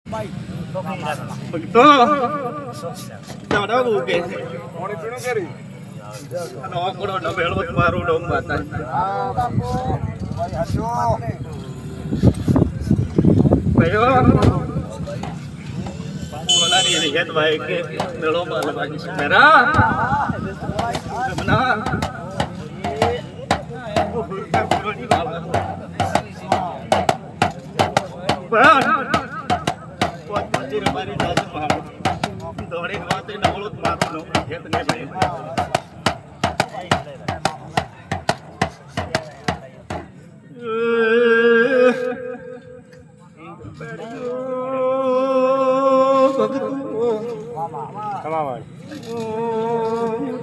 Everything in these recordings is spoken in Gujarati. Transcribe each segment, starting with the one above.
Begitu. Sudah buke. Ano ako ron na belot maro dong batan. Bayo. Wala ni lihat baik ke belum ada bagi merah. Mana? Buat banjir mari dasar mahal. Dore mate na mulut mate no het ne bhai.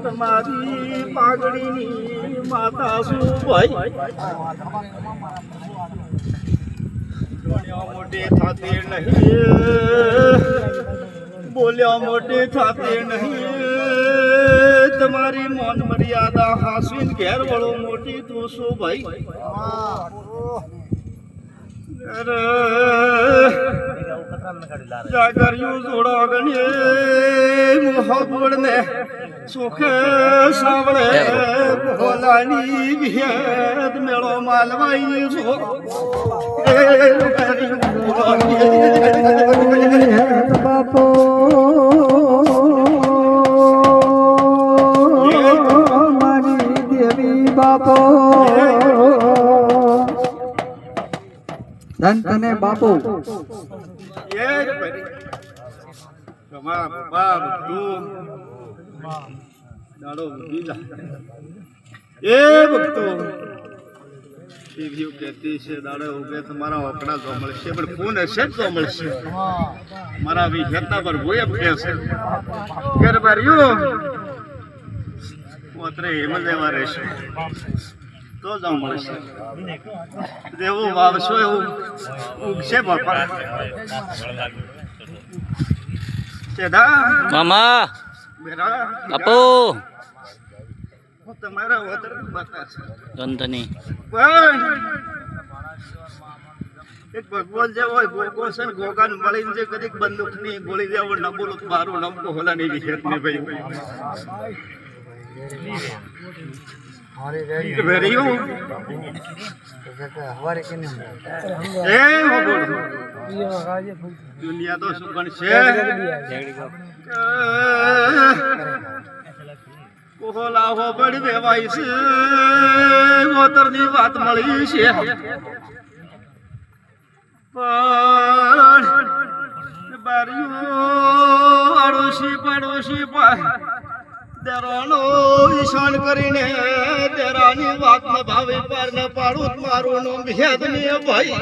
તમારી પાઘડીની માતા શું ભાઈ મોટી થાતી નહીં બોલ્યા મોટી થાતી નહીં તમારી મોન મર્યાદા હાસવીન ઘેર વળો મોટી તું શું ભાઈ અરે જાગર્યું જોડો ગણે મોહબોડ ને સુખે સાંભળે ભોલાની ભેદ મેળો માલવાઈ છો બાપો મારી દેવી બાપો ધન બાપુ कहती है दाड़े हो गए तुम्हारा ओकड़ा जो મળશે પણ કોણ હશે તો મળશે મારા વિહેતા પર હોય કે છે ઘર બાર્યો ઓતરે એમ દેવા રહેશે તો જ મળશે જેવું વાવશો એવું ઉગશે બાપા ચેદા મામા બેરા બાપુ તમારા ઓતર બતા છે ધનધની એક ભગવાન જે હોય ગોગો છે ને ગોગાને મળીને જે કદીક બંદૂકની ગોળી જેવો નબોલું મારું નમકો હોલાની વિશેષ ને ભાઈ વેરીયું દુનિયા તો શું ગણશે કોહલા હો બળી દેવાય છે મોતરની વાત મળી છે પણ બારીઓ આડોશી પાડોશી દેરાનો ઈશાન કરીને દેરાની વાત ન ભાવે પાર ન પાડું મારું નો ભેદ ને ભાઈ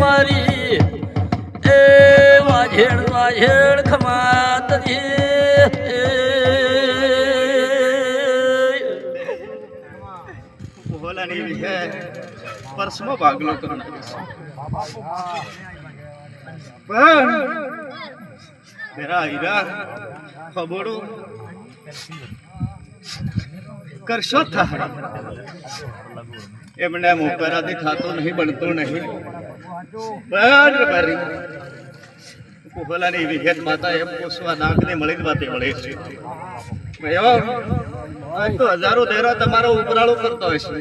મારી એ વાઝેડ વાઝેડ ખમાત બોલાની વિહે પરસમો ભાગલો કરનો પણ મેરા હીરા ખબરો કરશો થાય એમને મોકરાથી થતો નહીં બનતો નહીં બરાબર કોહલાની વિઘેત માતા એમ પોસવા નાગને મળીને વાતે મળે છે તો હજારો દેરા તમારો ઉપરાળો કરતો હશે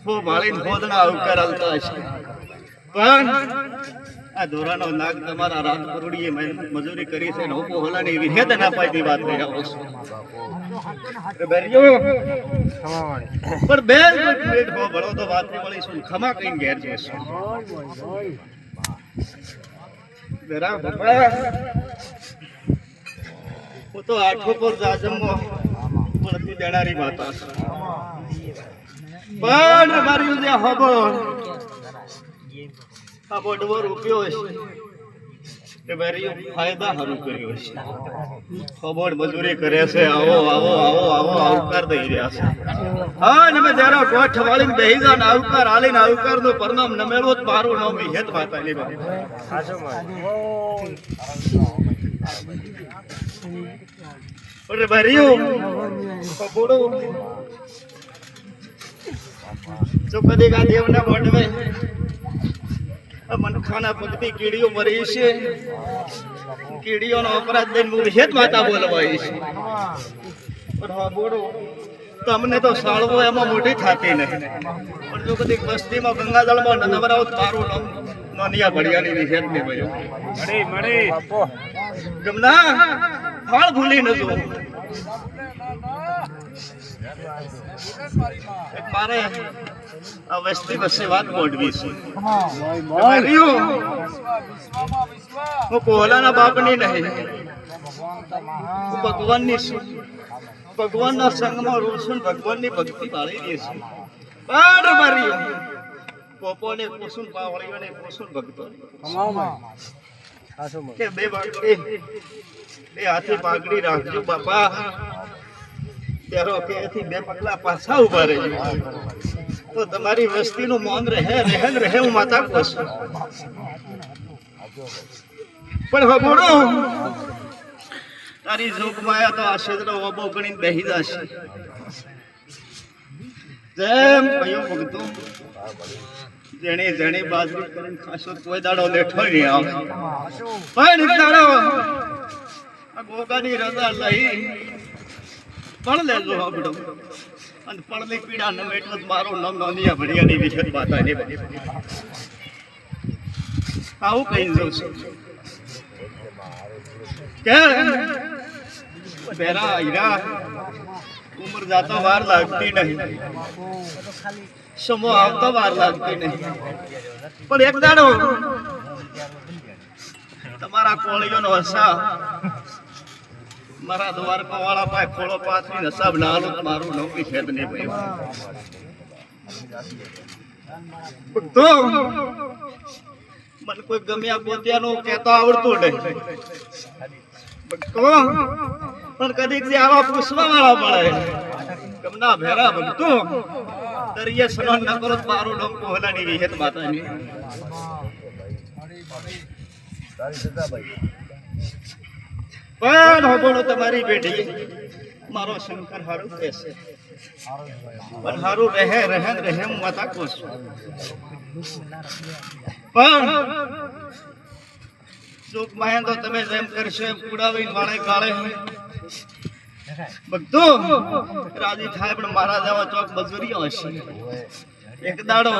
હો માળીને ખોદના અવકાર આવતા હશે પણ આ દોરાનો નાગ તમારા રાત કરોડીએ મજૂરી કરી છે હું કોહલાની વિઘેત ના પાઈની વાત લઈ આવો છું પણ બે મિનિટ હો ભળો તો વાત ની મળીશું ખમા કઈ ઘેર જઈશું બરાબર હું તો આઠો પર જાજમમાં મળતી દેનારી માતા પણ મારી જે હબો આ બોડવો રૂપિયો છે કે ભાઈ ફાયદા સારું કર્યું છે ખબર મજૂરી કરે છે આવો આવો આવો આવો આવકાર દઈ રહ્યા છે હા ને મેં જરા ગોઠ વાળીને બેહી જાન આવકાર આલીને આવકાર નું પરનામ ન મેળવો તો મારું નામ હેત માતા ની અરે ભાઈઓ કબોડો જો કદી કા દેવના મોઢવે મનખાના ભક્તિ કીડીઓ મરી છે કીડીઓનો અપરાધ દઈને મૂળ હેત માતા બોલવાય છે પણ હા બોડો તમને તો સાળવો એમાં મોટી થતી નહીં પણ જો કદી વસ્તીમાં ગંગાજળમાં નવરાવ તારું નામ નોનિયા ભડિયાની હેત ને ભાઈઓ ગમના ફાળ ભૂલી ન જો મારે આ વસ્તી વચ્ચે વાત મોડવી છે હું કોહલાના બાપની નહીં હું ભગવાનની છું ભગવાનના સંગમાં રહું છું ભગવાનની ભક્તિ પાળી દે છું મારી પોપોને પોસુન પાવળીઓને પોસુન ભક્તો કે બે હાથે પાઘડી રાખજો બાપા ત્યારે કે એથી બે પગલા પાછા ઉભા રહેજો તો તમારી વસ્તીનું મૌન રહે હું માતા કહું છું પણ હબોડો તારી જોગમાં તો આ ક્ષેત્ર ઓબો ગણીને બેહી જશે જેમ કયો ભગતો જેણે બાજરી કરીને ખાસો કોઈ દાડો લેઠો નહીં આવે પણ દાડો આ ગોગાની રજા લઈ પણ લેજો હબડો અને પડલી પીડા ન મેટલો મારું નામ નોનિયા ભડિયાની વિશેષ બાતા ને આવું કહી દઉં છું કે બેરા હીરા ઉમર જાતો વાર લાગતી નહીં સમો આવતો વાર લાગતી નહીં પણ એક દાડો તમારા કોળીઓનો હસા મારા દ્વારકા વાળા પાસે ખોળો પાથરી નસાબ નાલો મારું નોકરી ખેદ નહીં ભાઈ તો મને કોઈ ગમ્યા પોત્યાનું કહેતો આવડતું નહીં પણ કદીક જે આવા પૂછવા વાળા મળે ગમના ભેરા ભક્તો દરિયા સ્નાન ન કરો મારું નામ કોહલાની વિહેત માતાની પણ હોબોનો તમારી બેટી મારો શંકર હારું કહેશે પણ હારું રહે હું માતા કહું છું પણ સુખ મહેન્દ્ર તમે જેમ કરશો એમ કુડાવીને વાળે ગાળે ભક્તો રાજી થાય પણ મારા જેવા ચોક મજૂરીઓ હશે એક દાડો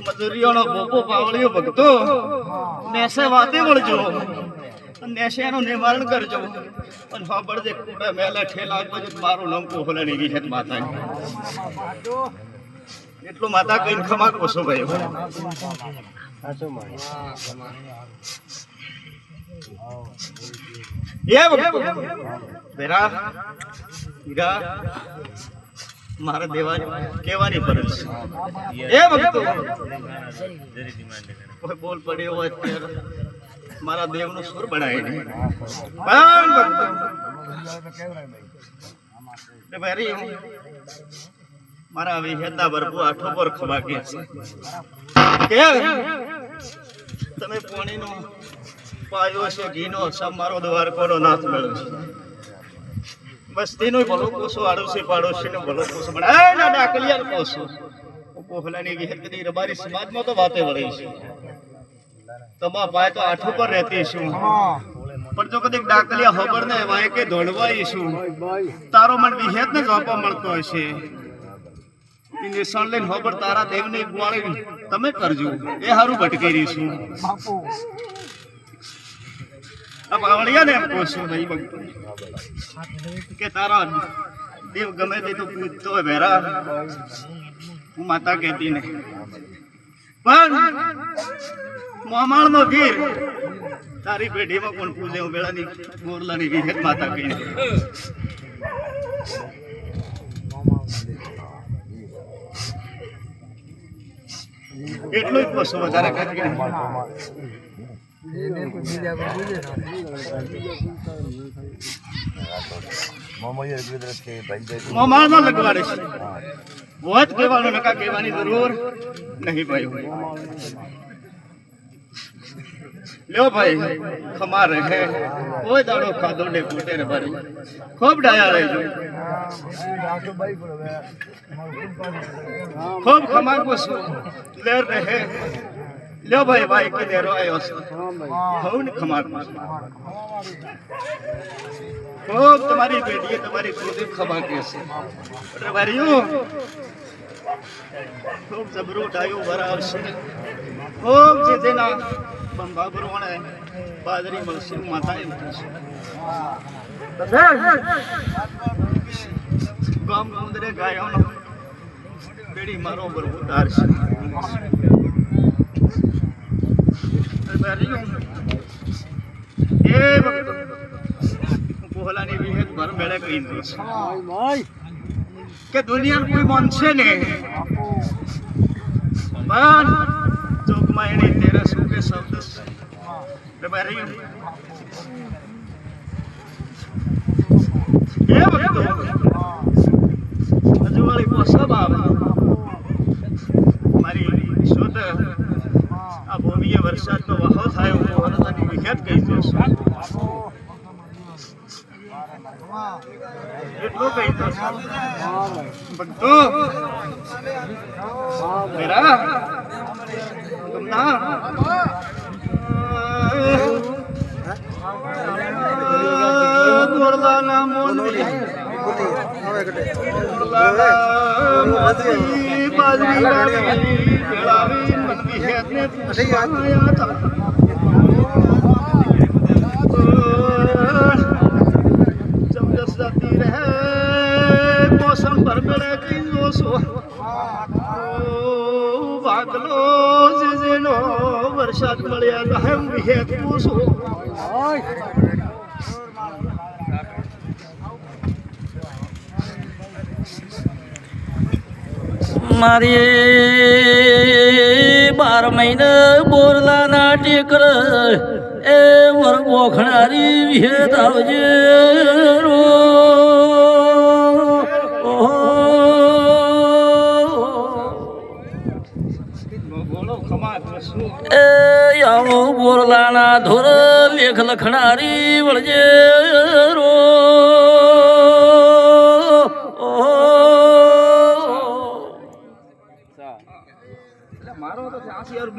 મજૂરીઓનો બોપો પાવળિયો ભક્તો નેસે વાતે વળજો નેસે એનું નિવારણ કરજો અને સાંભળજે કુડા મેલા ઠેલા બાજુ મારું નામ કોહલાની વિહેત માતા એટલું માતા કહીને ખમા કોશો ભાઈ બેરા હીરા મારા દેવા કેવાની ફરજ છે એ ભક્તો કોઈ બોલ પડ્યો હોય ત્યારે મારા દેવનું સુર બનાવી દે પણ ભક્તો બેરી મારા વિહેતા બરબુ આઠો પર ખમા કે છે તમે પાણીનો પાયો છે ઘીનો સબ મારો દ્વારકોનો નાથ મેળવ્યો છે વસ્તીનો ભલો કોસો આડોશી પાડોશીનો ભલો કોસો પણ ના ડાકલિયા કોસો કોહલાની વિહેતની રબારી સમાજમાં તો વાતે વળી છે તમા પાય તો આઠ ઉપર રહેતી છું પણ જો કદી ડાકલિયા ખબર ને વાય કે ધોળવાઈ છું તારો મન વિહેત ને જોપા મળતો હશે નિશાન લઈને ખબર તારા દેવની ગુવાળી તમે કરજો એ હારું ભટકી રહીશું આ પાવળિયા ને એમ કહું નહીં ભક્તો કે તારા દેવ ગમે તે તો પૂછતો હોય ભેરા હું માતા કહેતી નહીં પણ મોમાળનો ગીર તારી પેઢીમાં કોણ પૂજે હું બેળાની ગોરલાની વિહેત માતા કહીને એટલું જ પશુ વધારે કરી મોમાં ન લગવાડે છે વાત કહેવાનો નકા કહેવાની જરૂર નહીં ભાઈ લ્યો ભાઈ ખમા રહે કોઈ દાડો ખાધો ને ફૂટે ને ભરી ખૂબ ડાયા રહેજો ખૂબ ખમા કો લેર રહે લ્યો ભાઈ ભાઈ કે દેરો આયો છે હું ને ખમા ખૂબ તમારી બેટીએ તમારી ખુદી ખમા કે છે અરે ભાઈઓ ખૂબ જબરો ડાયો ભરાવશે ખૂબ જે તેના બંબા ભરવાણે બાજરી મળશે માતા એમ થશે ગામ મંદિરે ગાયોનો બેડી મારો બરોબર ઉતાર છે એ પોહલાની વિહેત ભર મેળે કહી દો કે દુનિયા કોઈ માનશે ને પણ જોગમાં એની તેરા શું કે શબ્દ એ વખતો હજુ વાળી પોસબ આવે મારી શુદ્ધ આ ભૂમિએ વરસાદનો વહો થાય પોહલાની વિહેત કહી દો એટલું કહી દો ભક્તો મેરા મોરલાના મોનવી બાજરી વાળી મનવી હેતને પૂછાયા હતા જબરદસ્ત જતી રહે મોસમ પર મેળે કઈ જોશો વાગલો જેનો વરસાદ મળ્યા ગહેમ વિહેત પૂછો મારી 12 મહિને બોરલાના ટેકર એ વર બોખણારી વિહેત આવજે એ આવો બોરલાના ધોર લેખ લખણારી વળજે